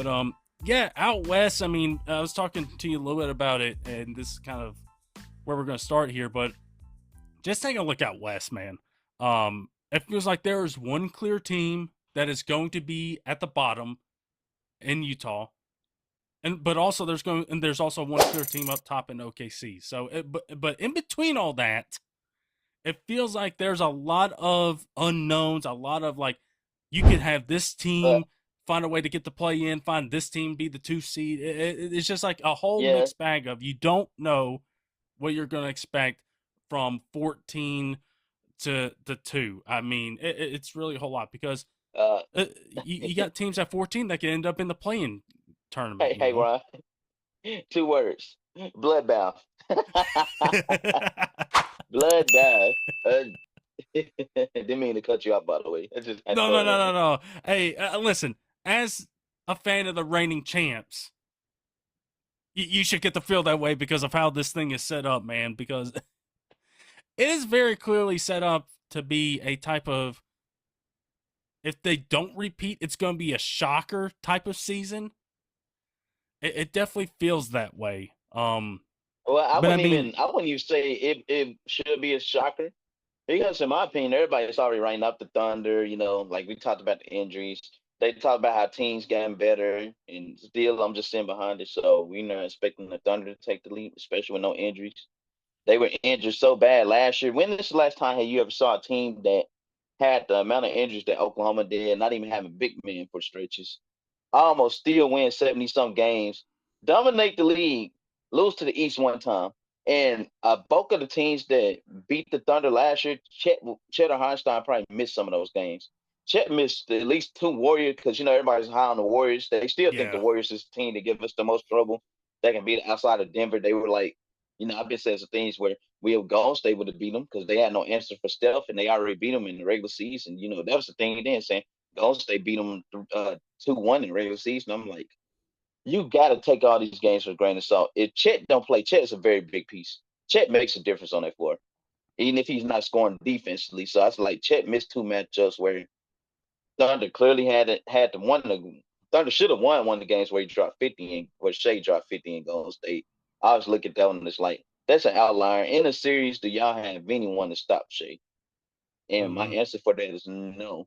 But yeah, out west. I mean, I was talking to you a little bit about it, and this is kind of where we're going to start here. But just take a look out west, man. It feels like there is one clear team that is going to be at the bottom in Utah, but also there's also one clear team up top in OKC. So, but in between all that, it feels like there's a lot of unknowns, a lot of like you could have this But team find a way to get the play in, find this team be the 2 seed. It's just like a whole yeah, mixed bag of you don't know what you're going to expect from 14 to the 2. I mean, it's really a whole lot because uh, you got teams at 14 that can end up in the playing tournament, hey, you hey, know? Ron, 2 words: bloodbath. Bloodbath. Didn't mean to cut you off, by the way. I just had to No, throw no, that no, in no, there. no. Hey, listen, as a fan of the reigning champs, you should get to feel that way because of how this thing is set up, man. Because it is very clearly set up to be a type of, if they don't repeat, it's going to be a shocker type of season. It definitely feels that way. Well, I But I wouldn't mean, even. I wouldn't even say it should be a shocker because, in my opinion, everybody's already writing up the Thunder. Like we talked about the injuries. They talked about how teams getting better, and still, I'm just sitting behind it. So we're not expecting the Thunder to take the lead, especially with no injuries. They were injured so bad last year. When is the last time have you ever saw a team that had the amount of injuries that Oklahoma did, not even having big men for stretches? Almost still win 70 some games, dominate the league, lose to the East one time. And a bulk of the teams that beat the Thunder last year, Chet or Heinstein probably missed some of those games. Chet missed at least 2 Warriors because everybody's high on the Warriors. They still think the yeah. Warriors is the team to give us the most trouble. They can beat outside of Denver. They were like, I've been saying some things where we have Golden State would have beat them because they had no answer for Steph and they already beat them in the regular season. That was the thing then saying Golden State beat them 2-1 in regular season. I'm like, you got to take all these games with a grain of salt. If Chet don't play, Chet is a very big piece. Chet makes a difference on that floor, even if he's not scoring defensively. So I was like, Chet missed 2 matchups where Thunder clearly had to won the Thunder should have won one of the games where he dropped 50 and where Shea dropped 50 in Golden State. I was looking at that one and it's like that's an outlier in a series. Do y'all have anyone to stop Shea? And my Mm-hmm. answer for that is no.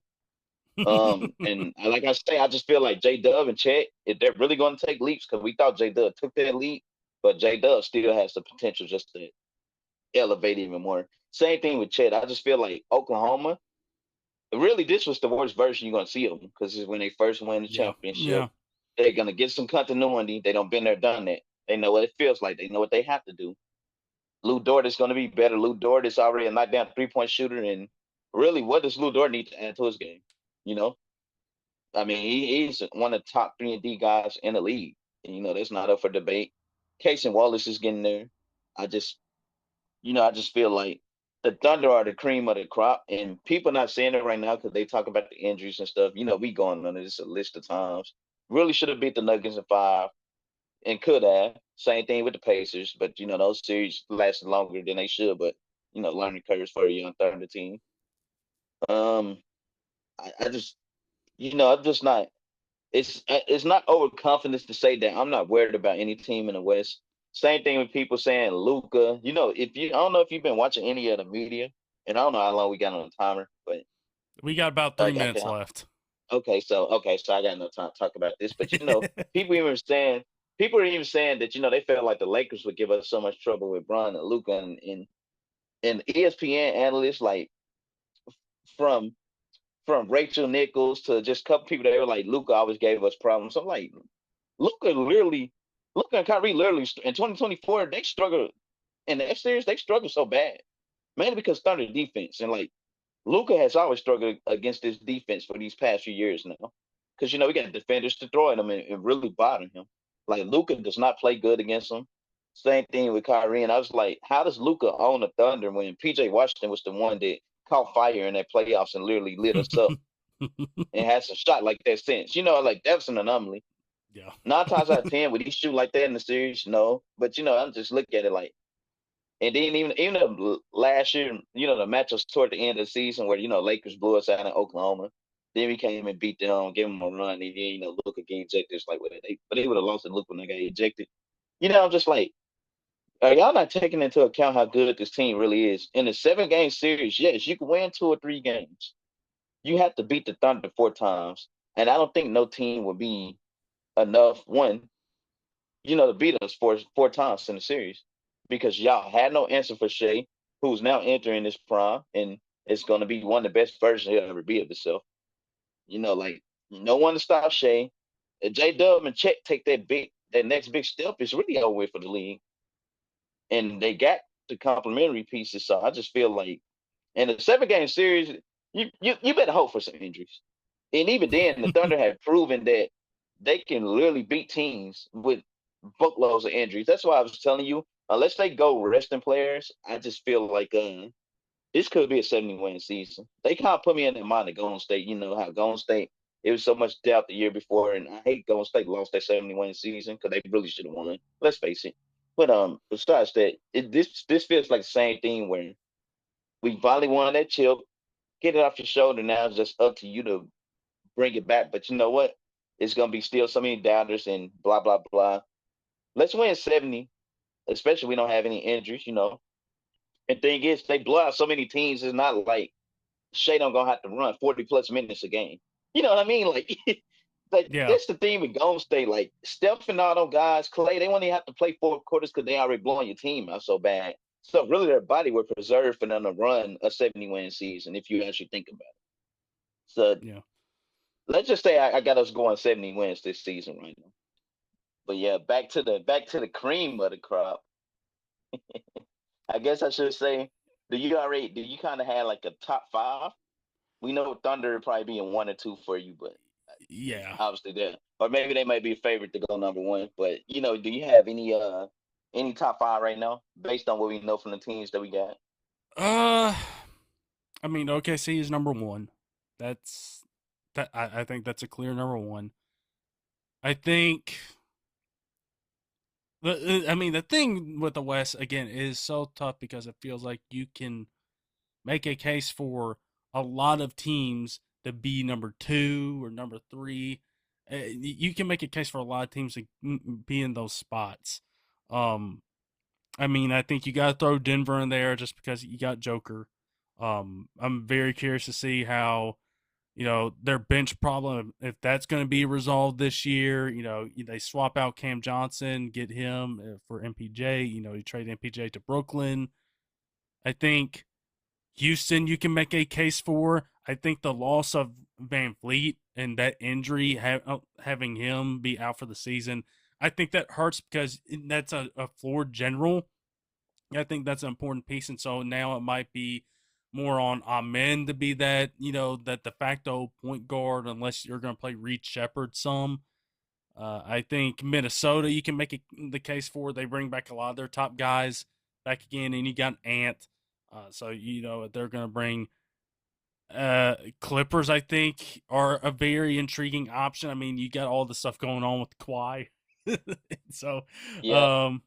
And like I say, I just feel like J Dub and Chet, if they're really going to take leaps, because we thought J Dub took that leap, but J Dub still has the potential just to elevate even more. Same thing with Chet. I just feel like Oklahoma, really, this was the worst version you're going to see of them because when they first win the Yeah, championship, yeah. they're going to get some continuity. They don't been there, done that. They know what it feels like. They know what they have to do. Lou Dort is going to be better. Lou Dort is already a knockdown 3-point shooter, and really, what does Lou Dort need to add to his game? You know, I mean, he's one of the top 3 and D guys in the league. And, that's not up for debate. Casey Wallace is getting there. I just, I just feel like the Thunder are the cream of the crop, and people not saying it right now because they talk about the injuries and stuff. We going on this a list of times. Really should have beat the Nuggets in 5 and could have. Same thing with the Pacers, but those series lasted longer than they should. But learning curves for a young Thunder team. Um, I just, I'm just not. It's not overconfidence to say that I'm not worried about any team in the West. Same thing with people saying Luca. If you I don't know if you've been watching any of the media, and I don't know how long we got on the timer, but We got about I 3 minutes can. left. Okay, so I got no time to talk about this. But people even saying people are even saying that they felt like the Lakers would give us so much trouble with Bron and Luca and ESPN analysts like from from Rachel Nichols to just a couple people that were like Luca always gave us problems. I'm like, Luca literally, Luca and Kyrie literally in 2024 they struggled in the F series. They struggled so bad, mainly because Thunder defense and like Luca has always struggled against this defense for these past few years now. Because we got defenders to throw at him and really bother him. Like Luca does not play good against him. Same thing with Kyrie. And I was like, how does Luca own the Thunder when PJ Washington was the one that caught fire in that playoffs and literally lit us up and has a shot like that since? Like that's an anomaly. Yeah. 9 times out of 10, would he shoot like that in the series? No. But I'm just looking at it like, and then even last year, the matchups toward the end of the season where Lakers blew us out in Oklahoma. Then we came and beat them, gave them a run, and then Luka get ejected. It's like, but they would have lost to Luka when they got ejected. I'm just like, are y'all not taking into account how good this team really is? In a 7-game series, yes, you can win 2 or 3 games. You have to beat the Thunder 4 times, and I don't think no team would be enough to beat us four times in the series because y'all had no answer for Shea, who's now entering this prime, and it's going to be one of the best versions he'll ever be of himself. Like no one to stop Shea. J Dub and Chet take that next big step. It's really over with for the league, and they got the complementary pieces. So I just feel like in a 7-game series, you better hope for some injuries. And even then, the Thunder have proven that they can literally beat teams with boatloads of injuries. That's why I was telling you, unless they go resting players, I just feel like this could be a 70-win season. They kind of put me in that mind of Golden State. You know how Golden State, it was so much doubt the year before, and I hate Golden State lost that 70-win season because they really should have won. Let's face it. But besides that, this feels like the same thing where we finally won that chip, get it off your shoulder. Now it's just up to you to bring it back. But you know what? It's gonna be still so many doubters and blah blah blah. Let's win 70, especially we don't have any injuries. And thing is, they blow out so many teams. It's not like Shea don't gonna have to run 40+ minutes a game. You know what I mean? Like, like Yeah. this the theme with Golden State. Like Steph and all those guys, Clay, they won't even have to play 4 quarters because they already blowing your team out so bad. So really, their body would preserve for them to run a 70-win season if you actually think about it. So Yeah. let's just say I got us going 70 wins this season right now. But yeah, back to the cream of the crop. I guess I should say, do you kind of have like a top five? We know Thunder would probably be in 1 or 2 for you, but Yeah. obviously that, or maybe they might be a favorite to go number one. But do you have any top five right now based on what we know from the teams that we got? Uh, I mean, OKC is number one. That's that. I think that's a clear number one. I think I mean, the thing with the West again is so tough because it feels like you can make a case for a lot of teams to be number two or number three. You can make a case for a lot of teams to be in those spots. Um, I mean, I think you got to throw Denver in there just because you got Joker. I'm very curious to see how their bench problem, if that's going to be resolved this year. They swap out Cam Johnson, get him for MPJ. You trade MPJ to Brooklyn. I think Houston, you can make a case for. I think the loss of Van Fleet and that injury, having him be out for the season, I think that hurts because that's a floor general. I think that's an important piece, and so now it might be more on Amen to be that de facto point guard, unless you're going to play Reed Shepard some. I think Minnesota, you can make the case for. They bring back a lot of their top guys back again, and you got Ant. So they're going to bring Clippers. I think are a very intriguing option. I mean, you got all the stuff going on with Kawhi, so Yeah, um,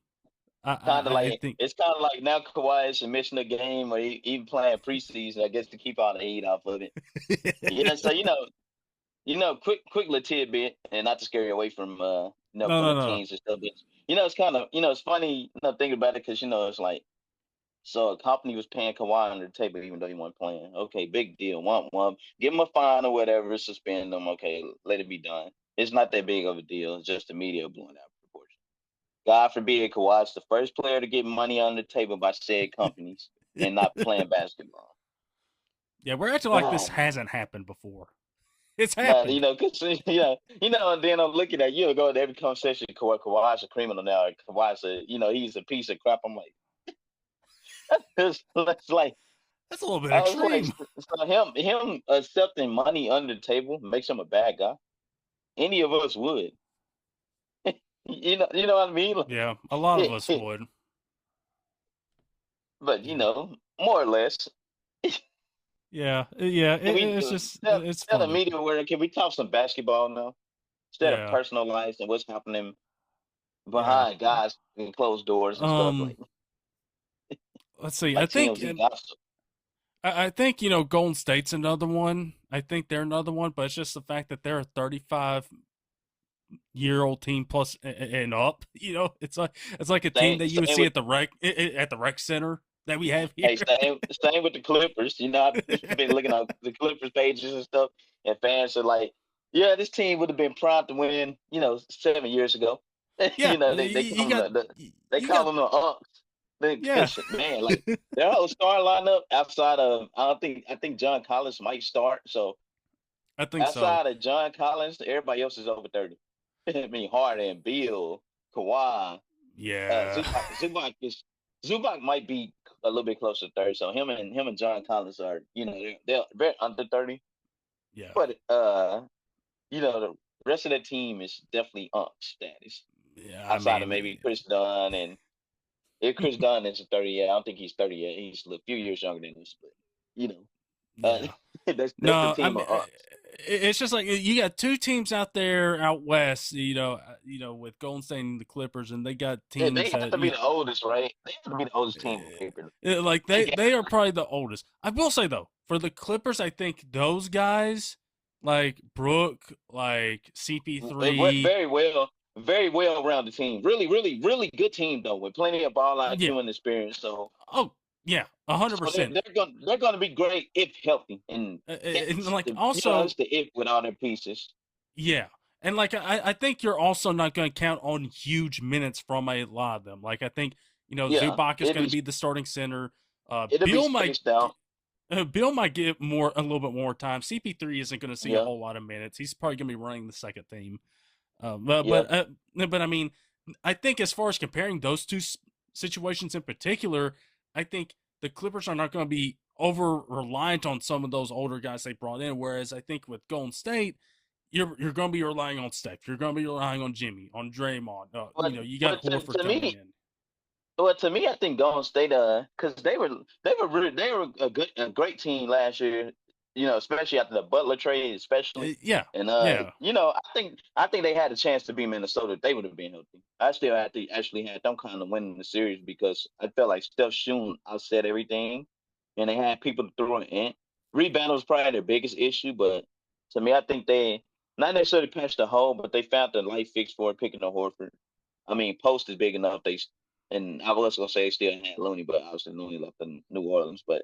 kind of I like think it's kind of like now Kawhi is missing a game or even playing preseason. I guess to keep all the heat off of it. Yeah, so quick little tidbit, and not to scare you away no, from no, the no. teams and stuff. But it's kind of it's funny, thinking about it because it's like so a company was paying Kawhi under the table even though he wasn't playing. Okay, big deal. One, give him a fine or whatever, suspend him. Okay, let it be done. It's not that big of a deal. It's just the media blowing out proportion. God forbid Kawhi's the first player to get money under the table by said companies and not playing basketball. Yeah, we're acting like this God, hasn't happened before. It's nah, happened. cause and then I'm looking at you go to every conversation. Kawhi's a criminal now. Kawhi's he's a piece of crap. I'm like, it's like That's a little bit I was like, extreme. so him accepting money under the table makes him a bad guy. Any of us would, you know what I mean? Yeah, a lot of us Like, would. but Yeah, more or less, yeah, yeah. can we It's just tell, it's tell the funny. media where can we talk some basketball now instead of Yeah, personal lives and what's happening yeah. behind guys and closed doors and stuff Um, let's see. I like think TMZ gossip. I think Golden State's another one. I think they're another one, but it's just the fact that they're a 35-year-old team plus and up. It's like a team Same, that you would same see with at the rec center that we have here. hey, same with the Clippers. I've been looking at the Clippers pages and stuff, and fans are like, "Yeah, this team would have been primed to win, 7 years ago." Yeah, They you call them got they you call got them the Unks. yeah. Because man, like their whole star lineup outside of I think John Collins might start. So I think so. outside of John Collins, everybody else is over 30. I mean, Harden, Beal, Kawhi, Yeah, Zubac might be a little bit closer to 30. So him and John Collins are they're under 30. yeah, But the rest of the team is definitely status. yeah. I Outside of mean, maybe Chris Dunn, and if Chris Dunn is 30, yeah, I don't think he's 30 yet. He's a few years younger than us, but you know, yeah. that's the No, I team mean, of it's just like you got two teams out there out west. With Golden State and the Clippers, and they got Yeah, they teams have that to be the oldest, right? They have to be the oldest team on paper. like They they got are probably the oldest. I will say though, for the Clippers, I think those guys like Brook, like it went CP3. very well rounded team. Really, really, really good team though, with plenty of ball Yeah. IQ and experience. So, Oh, yeah, a hundred so they're percent. they're gonna they're gonna be great if healthy, and And that's like the also, that's the if with all their pieces. yeah. And like I think you're also not going to count on huge minutes from a lot of them. Like I think Yeah, Zubac is it'd going to be be the starting center. it'll be Bill might spaced out. Bill might get a little bit more time. CP3 isn't going to see a Yeah, whole lot of minutes. He's probably going to be running the second team. But yeah. but uh, but I mean, I think as far as comparing those two situations in particular, I think the Clippers are not going to be over reliant on some of those older guys they brought in. Whereas I think with Golden State, you're going to be relying on Steph. You're going to be relying on Jimmy, on Draymond. But You got but Horford coming in. to me, I think Golden State, because they were a great team last year. Especially after the Butler trade, especially. Yeah, And yeah, I think they had a chance to beat Minnesota if they would have been healthy. I still had to actually had them kind of winning the series because I felt like Steph shooting outset everything, and they had people to throw in. Rebound was probably their biggest issue, but to me, I think they not necessarily patched the hole, but they found the light fix for it, picking up Horford. I mean, post is big enough. And I was gonna say they still had Looney, but obviously Looney left in New Orleans. But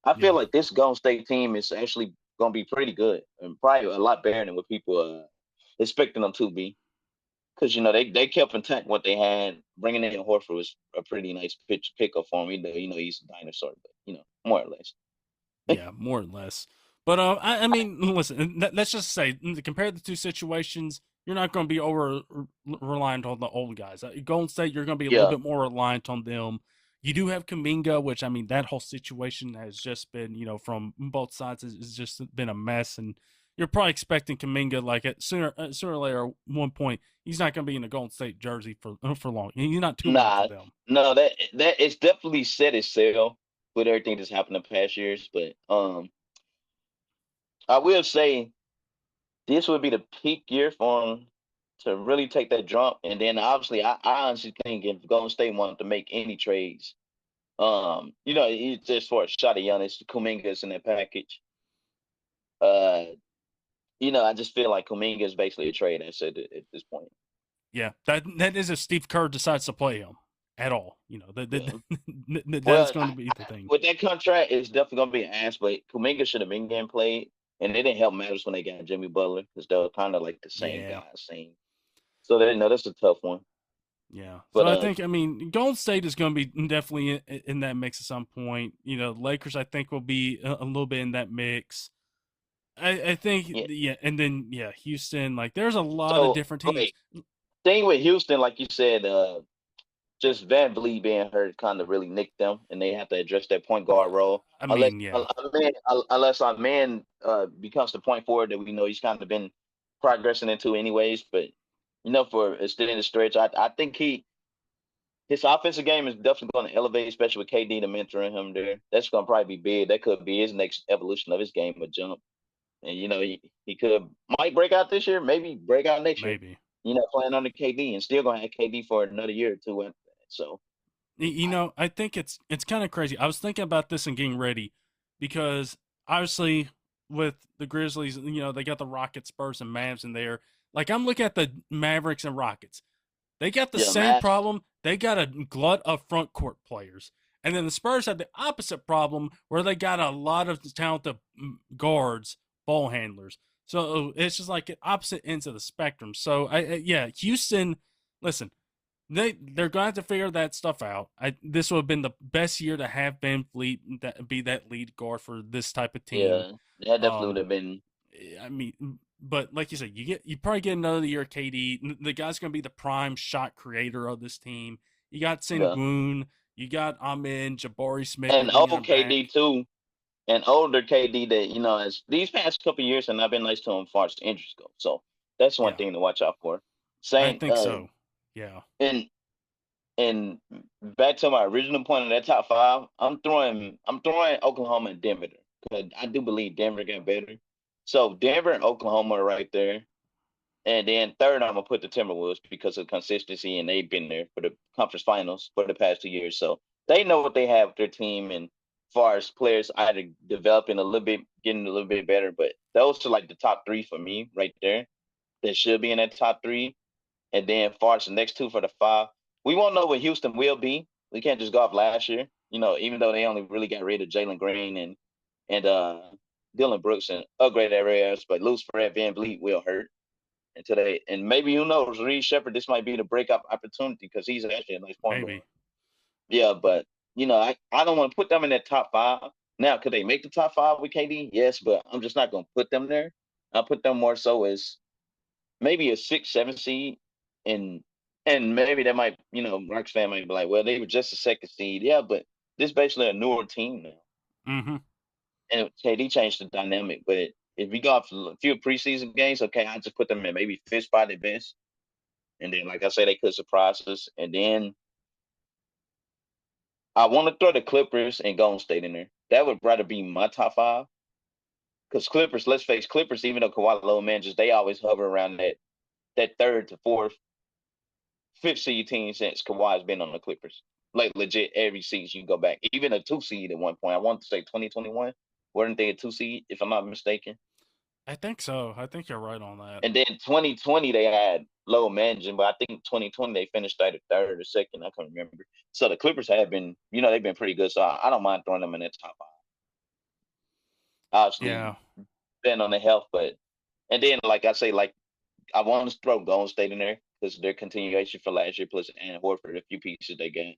I feel yeah. like this Golden State team is actually gonna be pretty good and probably a lot better than what people expecting them to be. Because they kept intact what they had. Bringing in Horford was a pretty nice pickup for him. He's a dinosaur, but more or less. Yeah, more or less. But I mean, listen. Let's just say, compare the two situations. You're not going to be over reliant on the old guys. Golden State, you're going to be a little Yeah, bit more reliant on them. You do have Kaminga, which I mean, that whole situation has just been, from both sides, has just been a mess. And you're probably expecting Kaminga, like at sooner or later, one point, he's not going to be in a Golden State jersey for long. He's not too long for nah, them. no, that it's definitely set itself with everything that's happened in past years. But I will say this would be the peak year for him to really take that jump. And then obviously, I honestly think if Golden State wanted to make any trades, it's just for a shot of Giannis, Kuminga's in that package. Uh, I just feel like Kuminga is basically a trade asset at this point. Yeah, that is if Steve Kerr decides to play him at all. Yeah. That is Well, going to be the thing. with that contract, it's definitely going to be an ass. But Kuminga should have been getting played, and it didn't help matters when they got Jimmy Butler because they were kind of like the same Yeah, guy, same. So that's a tough one. yeah. So But I think I mean Golden State is going to be definitely in that mix at some point. Lakers I think will be a little bit in that mix. I think yeah. yeah, and then yeah, Houston. Like there's a lot of So different teams. okay, thing with Houston, like you said, just Van Vliet being hurt kind of really nicked them, and they have to address that point guard role. I Unless mean, yeah, unless our man becomes the point forward that we know he's kind of been progressing into anyways. But for extending the stretch, I think his offensive game is definitely going to elevate, especially with KD to mentoring him there. That's going to probably be big. That could be his next evolution of his game, a jump. And he could might break out this year, maybe break out next year. maybe. Playing under KD and still going to have KD for another year or two after that. So I think it's kind of crazy. I was thinking about this and getting ready because obviously with the Grizzlies, they got the Rockets, Spurs, and Mavs in there. Like I'm looking at the Mavericks and Rockets. They got the Yeah, same Matt. problem. They got a glut of front court players. And then the Spurs had the opposite problem where they got a lot of talented guards, ball handlers. So it's just like opposite ends of the spectrum. So yeah, Houston, listen, they're going to have to figure that stuff out. This would have been the best year to have Van Fleet be that lead guard for this type of team. Yeah, that definitely would Um, have been. I mean, but like you said, you probably get another year of KD. The guy's going to be the prime shot creator of this team. You got Yeah, Sengun, you got Amin, Jabari Smith. You're and bringing old him KD back. too, and older KD that as these past couple years have not been nice to him as far as injuries go. So that's one Yeah, thing to watch out for. I Same, think so. Yeah. and and back to my original point of that top five, I'm throwing Oklahoma and Denver because I do believe Denver got better. So Denver and Oklahoma are right there. And then third, I'm gonna put the Timberwolves because of consistency, and they've been there for the conference finals for the past 2 years, so they know what they have with their team. And as far as players, either developing a little bit, getting a little bit better, but those are like the top three for me right there. That should be in that top three. And then as far as the next two for the five, we won't know what Houston will be. We can't just go off last year, even though they only really got rid of Jalen Green and Dylan Brooks and upgrade areas, but lose Fred VanVleet will hurt until they, and maybe who knows, Reed Shepard, this might be the breakup opportunity because he's actually a nice point guard. Maybe. Yeah, but I don't want to put them in that top five. Now, could they make the top five with KD? Yes, but I'm just not gonna put them there. I'll put them more so as maybe a 6, 7 seed, and and maybe they might, Mark's fan might be like, well, they were just a second seed. Yeah, but this is basically a newer team now. Mm-hmm. And KD changed the dynamic. But if we go off a few preseason games, okay, I just put them in maybe fifth spot at best. And then, like I say, they could surprise us. And then I want to throw the Clippers and Golden State in there. That would rather be my top five. Because Clippers, let's face Clippers, even though Kawhi low manages, they always hover around that third to fourth, fifth seed team since Kawhi's been on the Clippers. Like legit every season you go back. Even a 2 seed at one point. I want to say 2021. Weren't they a 2 seed, if I'm not mistaken? I think so. I think you're right on that. And then 2020 they had low managing, but I think 2020 they finished either third or second. I can't remember. So the Clippers have been, they've been pretty good. So I don't mind throwing them in that top five. Obviously, Yeah. depending on the health, but and then like I say, like I want to throw Golden State in there because their continuation for last year plus and Horford, a few pieces they got.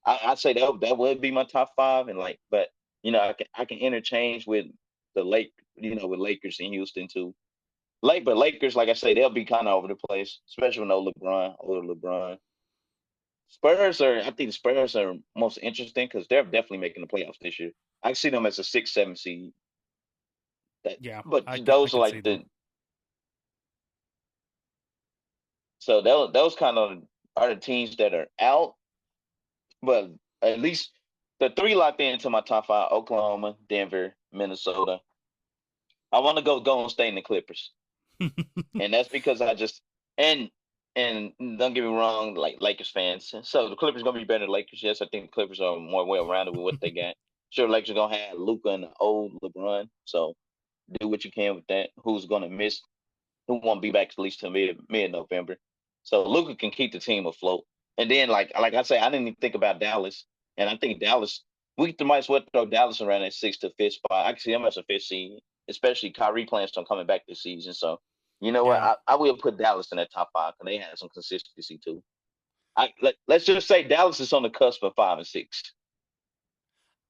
I'd say that would be my top five, and but I can interchange with the Lake, with Lakers and Houston too. But Lakers, like I say, they'll be kind of over the place, especially with no LeBron, older LeBron. I think the Spurs are most interesting because they're definitely making the playoffs this year. I see them as a 6, 7 seed. Yeah. But I those are could see like them. so those kind of are the teams that are out. But at least the three locked into my top five: Oklahoma, Denver, Minnesota. I want to go Golden State and the Clippers. And that's because I just and and don't get me wrong, like Lakers fans. So the Clippers gonna be better than Lakers. Yes, I think the Clippers are more well rounded with what they got. Sure, Lakers are gonna have Luca and the old LeBron. So do what you can with that. Who's gonna miss? Who won't be back at least till mid November? So Luca can keep the team afloat. And then like I say, I didn't even think about Dallas, and I think Dallas. We might as well throw Dallas around that sixth to fifth spot. I can see them as a fifth seed, especially Kyrie plans on coming back this season. So you know what? Yeah. I will put Dallas in that top five because they have some consistency too. Let's just say Dallas is on the cusp of 5 and 6.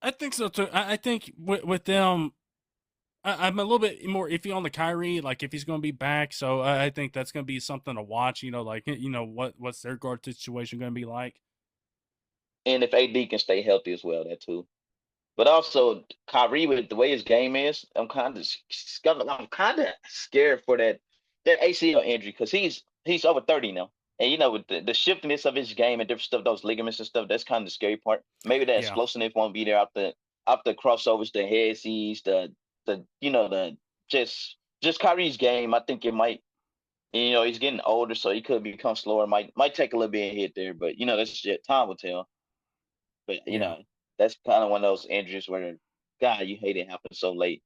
I think so too. I think with them, I'm a little bit more iffy on the Kyrie, like if he's going to be back. So I think that's going to be something to watch. Like what's their guard situation going to be like? And if AD can stay healthy as well, that too. But also Kyrie, with the way his game is, I'm kind of scared for that ACL injury because he's over 30 now, and with the shiftiness of his game and different stuff, those ligaments and stuff, that's kind of the scary part. Maybe the Yeah. explosiveness won't be there after crossovers, the head sees, the just Kyrie's game. I think it might. He's getting older, so he could become slower. Might take a little bit of hit there, but that's shit. Time will tell. But Yeah. that's kind of one of those injuries where, God, you hate it happen so late.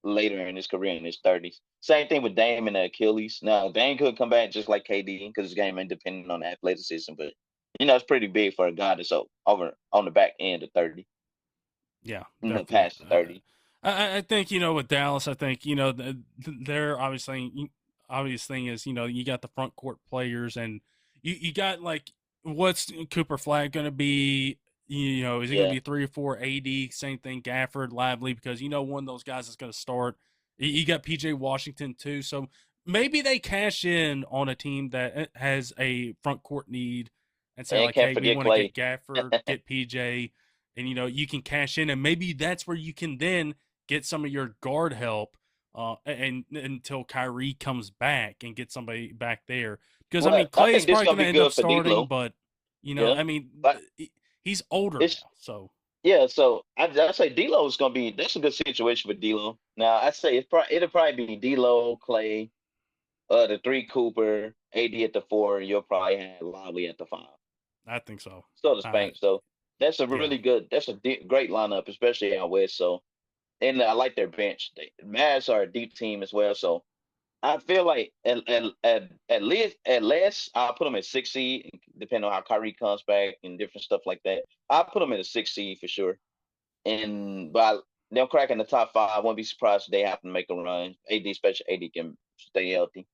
later in his career in his 30s. Same thing with Dame and the Achilles. Now Dame could come back just like KD because his game ain't dependent on athleticism, but it's pretty big for a guy that's over on the back end of 30. Yeah, definitely. Past the 30. I think with Dallas, I think they're obvious thing is you got the front court players and you got like what's Cooper Flag going to be? Is he going to Yeah, be 3 or 4 AD? Same thing, Gafford, Lively, because one of those guys is going to start. You got PJ Washington too, so maybe they cash in on a team that has a front court need and say and like, can't hey, we forget want to get Clay. Gafford, get PJ, and you can cash in, and maybe that's where you can then get some of your guard help, and until Kyrie comes back and get somebody back there. Because I Well, mean, I Clay's think this probably gonna going to be end up good for starting, D'Lo. but Yeah, I mean, but he's older it's now, so yeah. So I say D'Lo is gonna be that's a good situation for D'Lo. Now I say it'll probably be D'Lo, Clay, the three Cooper, AD at the four. And you'll probably have Lively at the five. I think so. So to Uh, Spank. So that's a yeah, really good. That's a great lineup, especially out west. So and I like their bench. Mavs are a deep team as well. So I feel like at least at less I'll put them at 6 seed, depending on how Kyrie comes back and different stuff like that. I'll put them at a 6 seed for sure. And by them cracking the top five, I won't be surprised if they happen to make a run. AD, especially AD, can stay healthy.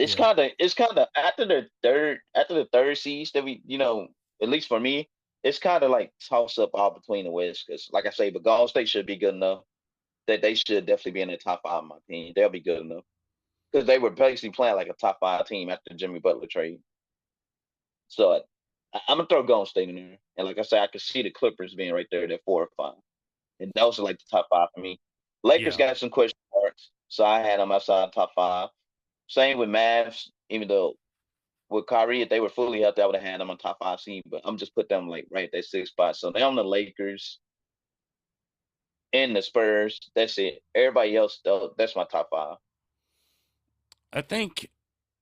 yeah, It's kind of after the third seeds that we at least for me it's kind of like toss up all between the West because like I say, but Golden State should be good enough that they should definitely be in the top five. In my opinion, they'll be good enough because they were basically playing like a top five team after the Jimmy Butler trade. So I'm gonna throw Golden State in there, and like I said, I could see the Clippers being right there, at 4 or 5, and those are like the top five for me. Lakers yeah. got some question marks, so I had them outside top five. Same with Mavs, even though with Kyrie, if they were fully healthy, I would have had them on top five seed, but I'm just put them like right at that 6 spot. So they're on the Lakers and the Spurs. That's it. Everybody else, though, that's my top five. I think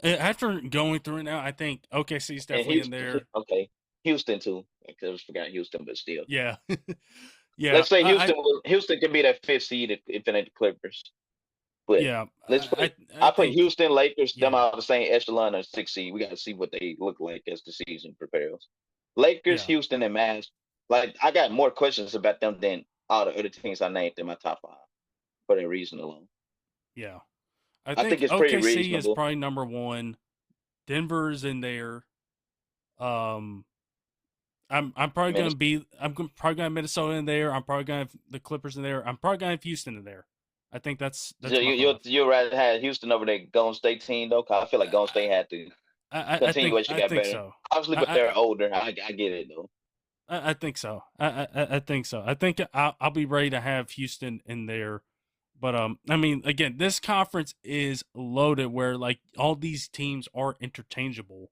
after going through it now, I think OKC is And definitely in there. okay, Houston too. I just forgot Houston, but still. Yeah, yeah. Let's say Houston can be that 5th seed if it ain't the Clippers. But Yeah. let's put I I put think Houston, Lakers, them yeah, out of the same echelon of 6 seed. We got to see what they look like as the season prepares. Lakers, yeah, Houston, and Mavs. Like I got more questions about them than all the other teams I named in my top five for that reason alone. yeah. I I think think it's pretty OKC is reasonable. probably number one. Denver's in there. Um, I'm probably gonna Minnesota. be probably gonna have Minnesota in there. I'm probably gonna have the Clippers in there. I'm probably gonna have Houston in there. I think So that's my five. you rather have Houston over the Golden State team though? 'Cause I feel like Golden State had to continuation I got think better. so. Obviously, but they're older. I get it though. I think so. I think so. I think I'll be ready to have Houston in there. But I mean, again, this conference is loaded where like all these teams are interchangeable.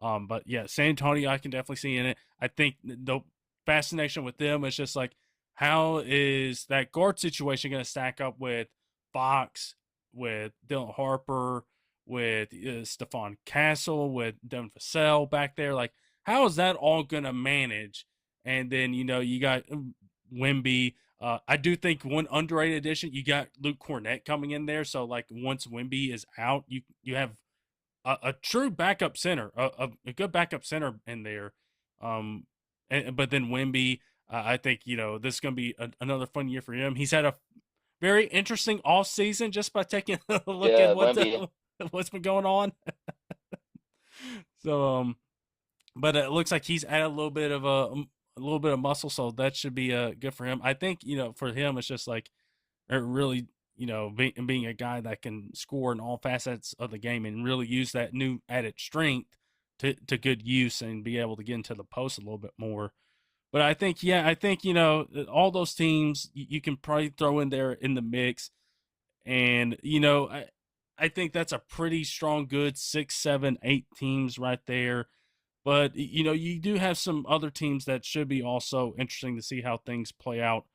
But yeah, San Antonio I can definitely see in it. I think the fascination with them is just like how is that guard situation going to stack up with Fox, with Dylan Harper, with Stephon Castle, with Devin Vassell back there? Like, how is that all going to manage? And then you got Wimby. I do think one underrated addition, you got Luke Cornett coming in there. So like once Wimby is out, you have a true backup center, a good backup center in there. But then Wimby, I think this is going to be another fun year for him. He's had a very interesting off season just by taking a look at Yeah, Wemby. what's been going on. So but it looks like he's added a little bit of muscle, so that should be good for him. I think for him it's just like really being a guy that can score in all facets of the game and really use that new added strength to good use and be able to get into the post a little bit more. But I think all those teams you can probably throw in there in the mix, and I think that's a pretty strong, good 6, 7, 8 teams right there. But you do have some other teams that should be also interesting to see how things play out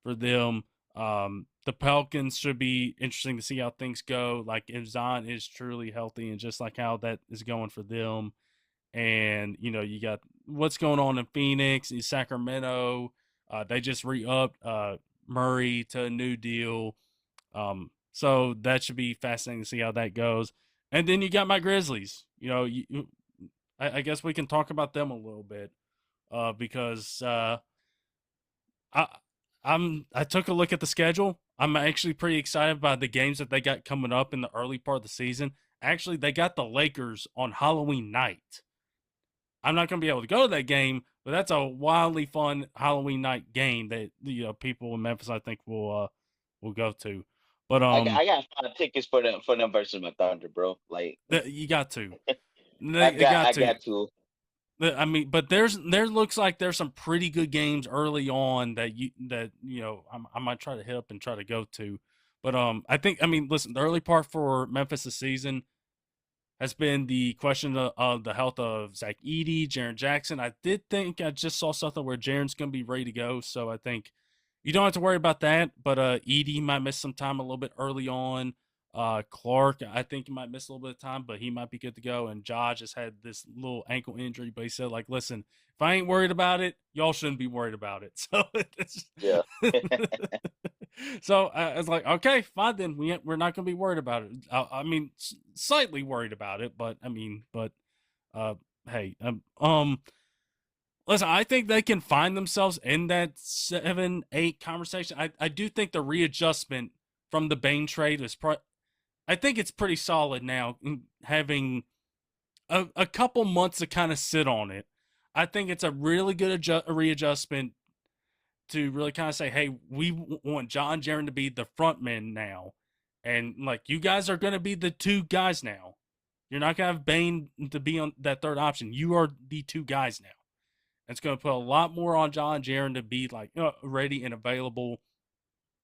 for them. The Pelicans should be interesting to see how things go. Like if Zion is truly healthy and just like how that is going for them. And you got what's going on in Phoenix and Sacramento. They just re-upped Murray to a new deal. So that should be fascinating to see how that goes. And then you got my Grizzlies. I guess we can talk about them a little bit because I I took a look at the schedule. I'm actually pretty excited about the games that they got coming up in the early part of the season. Actually, they got the Lakers on Halloween night. I'm not going to be able to go to that game, but that's a wildly fun Halloween night game that people in Memphis I think will go to. But I got 5 tickets for them versus my Thunder, bro. Like you got to. They got I to. got to. I mean, but there looks like there's some pretty good games early on that I might try to hit up and try to go to. But I mean, listen, the early part for Memphis this season has been the question of the health of Zach Edey, Jaren Jackson. I did think I just saw something where Jaren's going to be ready to go, so I think you don't have to worry about that. But Edey might miss some time a little bit early on. Clark, I think he might miss a little bit of time, but he might be good to go. And Josh has had this little ankle injury, but he said, like, listen, if I ain't worried about it, y'all shouldn't be worried about it. So it's Yeah. so I was like, okay, fine then. We're not going to be worried about it. I mean, slightly worried about it, but I mean, hey, listen, I think they can find themselves in that 7-8 conversation. I do think the readjustment from the Bain trade is I think it's pretty solid now, having a couple months to kind of sit on it. I think it's a really good readjustment to really kind of say, hey, we want John Jaren to be the front man now. And like, you guys are going to be the two guys now. You're not going to have Bain to be on that third option. You are the two guys now. It's going to put a lot more on John Jaren to be like ready and available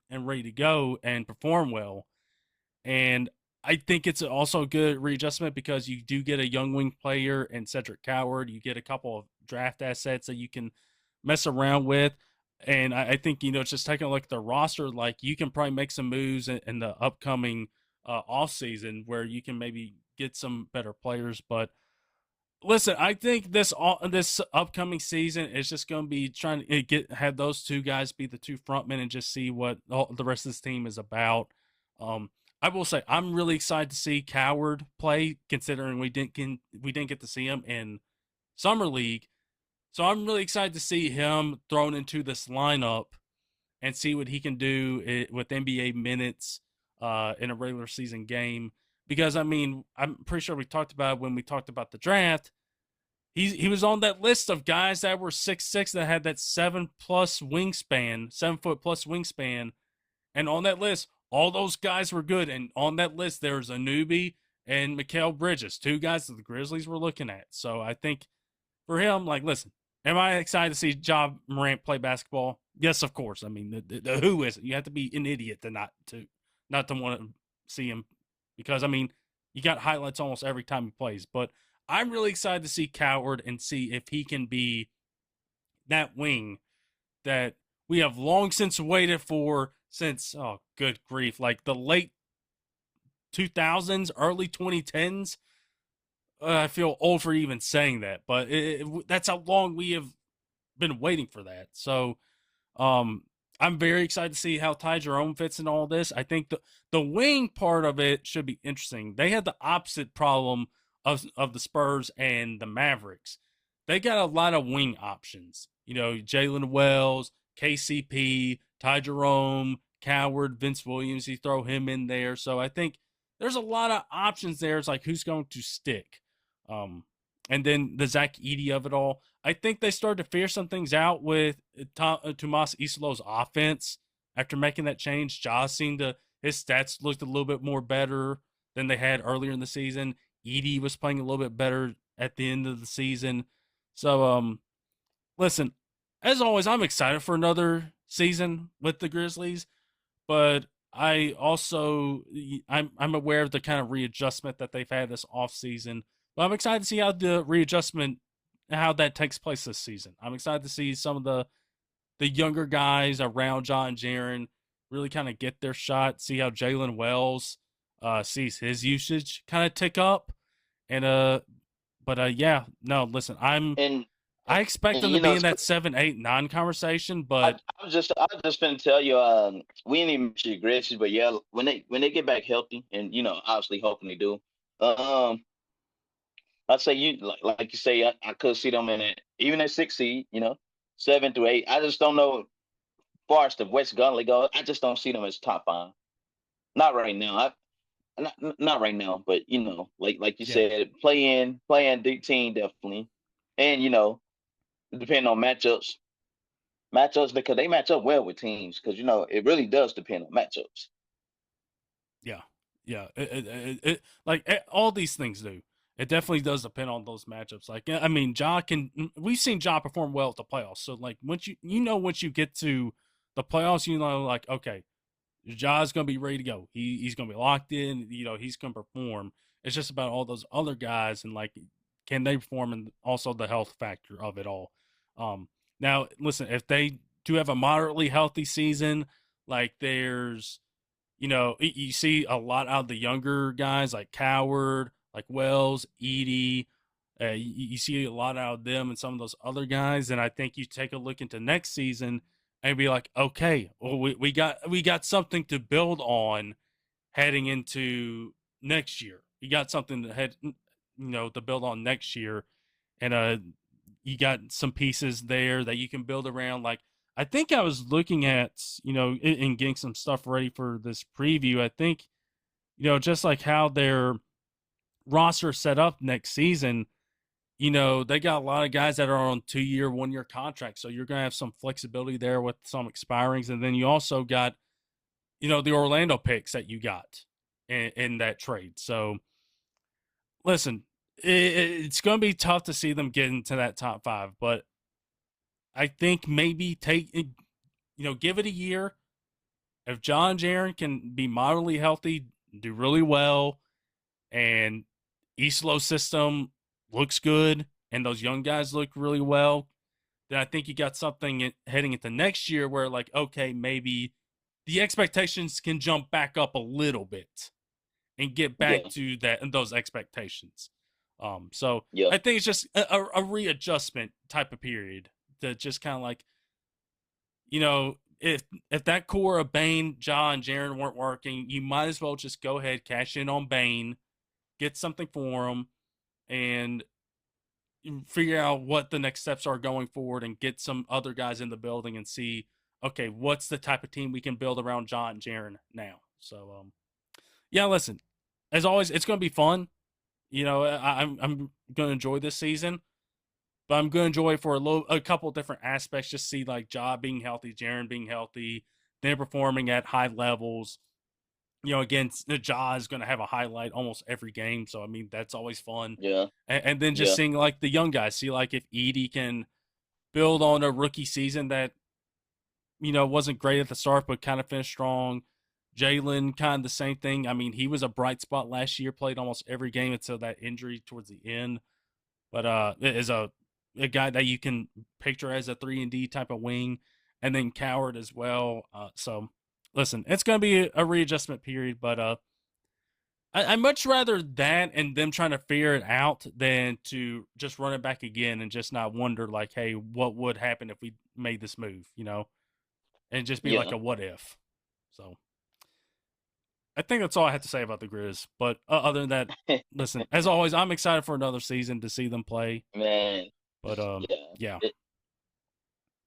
and ready to go and perform well. And I think it's also a good readjustment because you do get a young wing player and Cedric Coward. You get a couple of draft assets that you can mess around with. And I think, just taking a look at the roster, like you can probably make some moves in the upcoming off season where you can maybe get some better players. But listen, I think this upcoming season is just going to be trying to have those two guys be the two frontmen and just see what the rest of this team is about. I will say I'm really excited to see Coward play, considering we didn't get to see him in summer league. So I'm really excited to see him thrown into this lineup and see what he can do with NBA minutes in a regular season game. Because I mean, I'm pretty sure we talked about it when we talked about the draft. He was on that list of guys that were 6'6" that had that 7-foot plus wingspan, and on that list, all those guys were good. And on that list, there's Anunoby and Mikal Bridges, two guys that the Grizzlies were looking at. So I think for him, like, listen, am I excited to see Ja Morant play basketball? Yes, of course. I mean, the who isn't? You have to be an idiot to not to want to see him, because I mean, you got highlights almost every time he plays. But I'm really excited to see Coward and see if he can be that wing that we have long since waited for since, oh, good grief, like the late 2000s, early 2010s. I feel old for even saying that, but that's how long we have been waiting for that. So I'm very excited to see how Ty Jerome fits in all this. I think the wing part of it should be interesting. They had the opposite problem of the Spurs and the Mavericks. They got a lot of wing options. Jalen Wells, KCP, Ty Jerome, Coward, Vince Williams. You throw him in there. So I think there's a lot of options there. It's like, who's going to stick? And then the Zach Edey of it all. I think they started to figure some things out with Tomas Isolo's offense after making that change. His stats looked a little bit more better than they had earlier in the season. Edey was playing a little bit better at the end of the season. So, listen, as always, I'm excited for another season with the Grizzlies, but I'm aware of the kind of readjustment that they've had this offseason. But I'm excited to see how the readjustment, how that takes place this season. I'm excited to see some of the younger guys around John Jaren really kind of get their shot, see how Jalen Wells sees his usage kind of tick up. And yeah, no, listen, and I expect And them to you be know, in that 7, 8, 9 conversation, I, but I was just gonna tell you, we didn't even mention the Grizzlies, but yeah, when they get back healthy, and obviously hoping they do, um, I'd say like you say, I could see them in it, even at 6 seed, 7 through 8. I just don't know far as the West Gunley goes. I just don't see them as top five. Not right now. Not right now, but like you yeah. said, playing deep team definitely, and depending on matchups because they match up well with teams because it really does depend on matchups. Yeah, yeah. Like all these things do. It definitely does depend on those matchups. Like, I mean, Ja can. We've seen Ja perform well at the playoffs. So, like, once you get to the playoffs, like, okay, Ja's gonna be ready to go. He's gonna be locked in. He's gonna perform. It's just about all those other guys and like, can they perform, and also the health factor of it all. Um, Now, listen, if they do have a moderately healthy season, like there's you see a lot out of the younger guys like Coward, like Wells, Edie. You see a lot out of them and some of those other guys. And I think you take a look into next season and be like, okay, well, we got something to build on heading into next year. You got something to build on next year, and you got some pieces there that you can build around. Like, I think I was looking at, and getting some stuff ready for this preview. I think, just like how their roster set up next season, they got a lot of guys that are on 2-year, 1-year contracts. So you're going to have some flexibility there with some expirings. And then you also got, the Orlando picks that you got in that trade. So listen, it's going to be tough to see them get into that top five, but I think maybe give it a year. If John Jaron can be moderately healthy, do really well, and Eastlow system looks good, and those young guys look really well, then I think you got something heading into next year where, like, okay, maybe the expectations can jump back up a little bit and get back Yeah, to that and those expectations. So yeah, I think it's just a readjustment type of period to just kind of like, if that core of Bane, Ja, and Jaron weren't working, you might as well just go ahead, cash in on Bane, get something for him, and figure out what the next steps are going forward, and get some other guys in the building and see, okay, what's the type of team we can build around John and Jaron now. So, yeah, listen, as always, it's going to be fun. I'm going to enjoy this season, but I'm going to enjoy it for a couple different aspects. Just see like Ja being healthy, Jaron being healthy, them performing at high levels. Again, Ja is going to have a highlight almost every game, so I mean that's always fun. yeah, And then just yeah, seeing like the young guys, see like if Edie can build on a rookie season that wasn't great at the start, but kind of finished strong. Jalen, kind of the same thing. I mean, he was a bright spot last year, played almost every game until that injury towards the end. But is a guy that you can picture as a 3-and-D type of wing, and then Coward as well. So listen, it's going to be a readjustment period, but I much rather that and them trying to figure it out than to just run it back again and just not wonder like, hey, what would happen if we made this move, and just be like yeah. a what if. So I think that's all I have to say about the Grizz. But other than that, listen, as always, I'm excited for another season to see them play. Man, But yeah. yeah,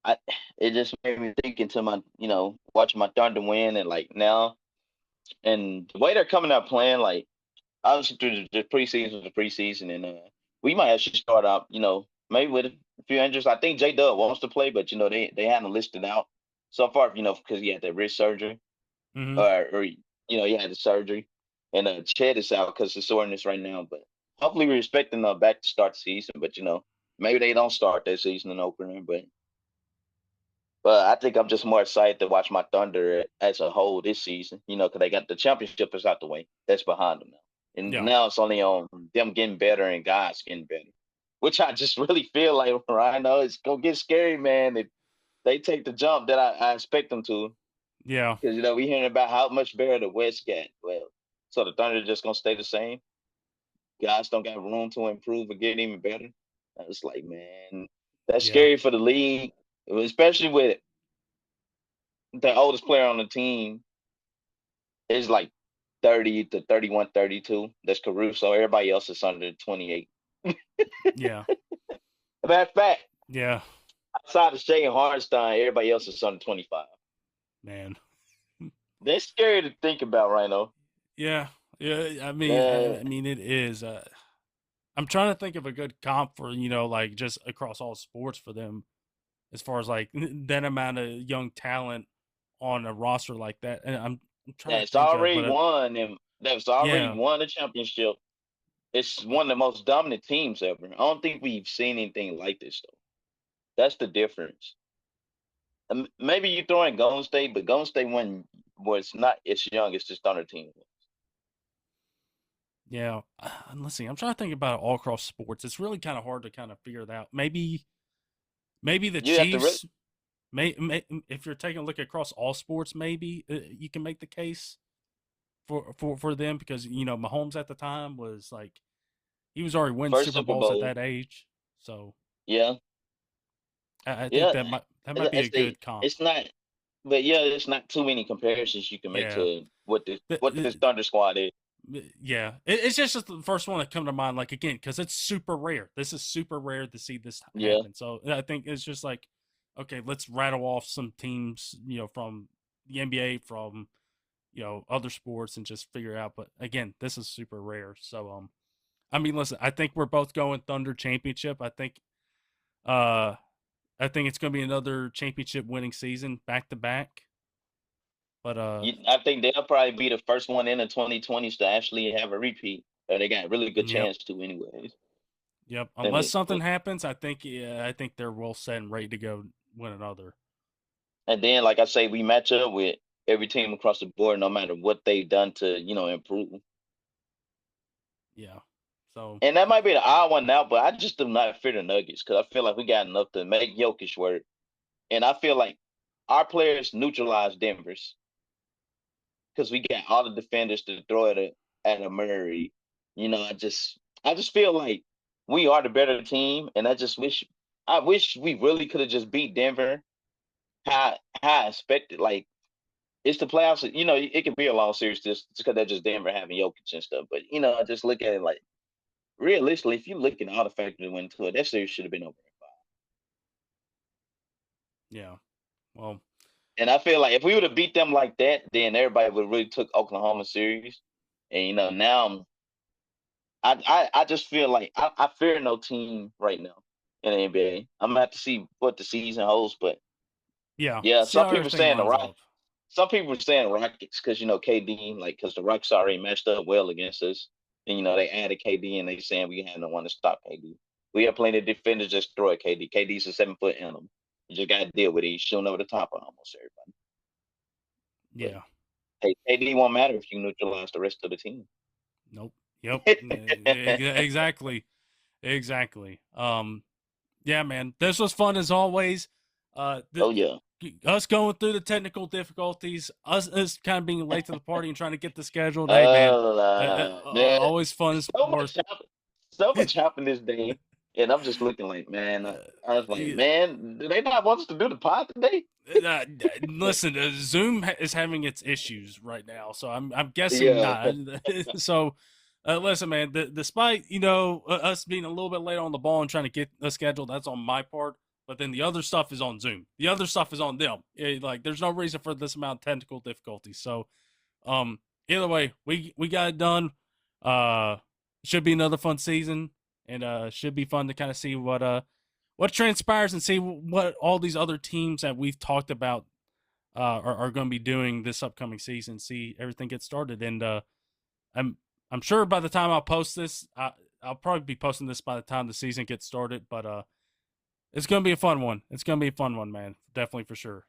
I it just made me think into my watching my Thunder win and like now and the way they're coming out playing like obviously through the preseason and we might actually start out maybe with a few injuries. I think J Dub wants to play, but they hadn't listed out so far because he had that wrist surgery mm-hmm. or he had the surgery and Chet is out because of soreness right now. But hopefully we're expecting back to start the season, but maybe they don't start that season in opener, but I think I'm just more excited to watch my Thunder as a whole this season, because they got the championship is out the way. That's behind them now. And Yeah, now it's only on them getting better and guys getting better, which I just really feel like, Rhino, it's going to get scary, man, if they take the jump that I expect them to. yeah, Because, we hearing about how much better the West got. Well, so the Thunder just going to stay the same. Guys don't got room to improve or get even better. It's like, man, That's Yeah. scary for the league, especially with the oldest player on the team is like 30 to 31, 32. That's Caruso. Everybody else is under 28. Yeah. Matter of fact, Yeah. outside of Shea and Hardenstein, everybody else is under 25. Man. That's scary to think about right now. Yeah. Yeah. Uh, I mean, it is. I'm trying to think of a good comp for, like just across all sports for them as far as like that amount of young talent on a roster like that. And I'm trying to that's think of, already but won and that's already yeah. won a championship. It's one of the most dominant teams ever. I don't think we've seen anything like this though. That's the difference. Maybe you throw in Golden State, but Golden State was not its young as the Thunder team. Yeah. Let's see. I'm trying to think about it all across sports. It's really kind of hard to kind of figure that out. Maybe the You have to really, Chiefs. If you're taking a look across all sports, maybe you can make the case for them because Mahomes at the time was like he was already winning first Super Super Bowls at Bowl. that age, so Yeah, I think yeah. that might be I a say good comp. it's not, but yeah, it's not too many comparisons you can make Yeah, to what but, this Thunder squad is. yeah, it's just the first one that come to mind. Like again, because it's super rare. This is super rare to see this Yeah, happen. So I think it's just like, okay, let's rattle off some teams, from the NBA, from other sports, and just figure it out. But again, this is super rare. So I mean, listen, I think we're both going Thunder championship. Uh, I think it's going to be another championship winning season back to back. But I think they'll probably be the first one in the 2020s to actually have a repeat. They got a really good yep, chance to, anyways. yep. And Unless something happens, I think they're well set and ready to go win another. then, like I say, we match up with every team across the board, no matter what they've done to, improve. Yeah. So And that might be the odd one now, but I just do not fear the Nuggets because I feel like we got enough to make Jokic work. And I feel like our players neutralize Denver's because we got all the defenders to throw it at a Murray. I just feel like we are the better team, and I wish we really could have just beat Denver. How I expected, like it's the playoffs. It could be a long series just because they're just Denver having Jokic and stuff. But I just look at it like realistically, if you look at all the factors that went into it, that series should have been over. yeah. Well, And I feel like if we would have beat them like that, then everybody would really took Oklahoma series. And now I just feel like I fear no team right now in the NBA. I'm gonna have to see what the season holds, but yeah. yeah, See how everything lines up. Some people are saying Rockets because KD, like, because the Rockets already matched up well against us, and they added KD, and they saying we had no one to stop KD. We have plenty of defenders just destroy KD. KD's a 7 foot animal. You just got to deal with it. He's shooting over the top of almost everybody. But Yeah. hey, KD won't matter if you neutralize the rest of the team. Nope. Yep. Exactly. Exactly. Yeah, man. This was fun as always. Oh yeah. Us going through the technical difficulties, us kind of being late to the party and trying to get the scheduled. Hey, man, Man, always fun as so worth. much happened. So much happened this day, and I'm just looking like, man. I was like, man, do they not want us to do the pod today? Listen, Zoom is having its issues right now, so I'm guessing Yeah. not. So, listen, man. Despite us being a little bit late on the ball and trying to get the schedule, that's on my part. But then the other stuff is on Zoom. The other stuff is on them. Like, there's no reason for this amount of technical difficulties. So, either way, we got it done. Should be another fun season, and should be fun to kind of see what transpires and see what all these other teams that we've talked about are going to be doing this upcoming season. See everything get started, and I'm sure by the time I'll post this, I'll probably be posting this by the time the season gets started. But it's going to be a fun one. It's going to be a fun one, man. Definitely for sure.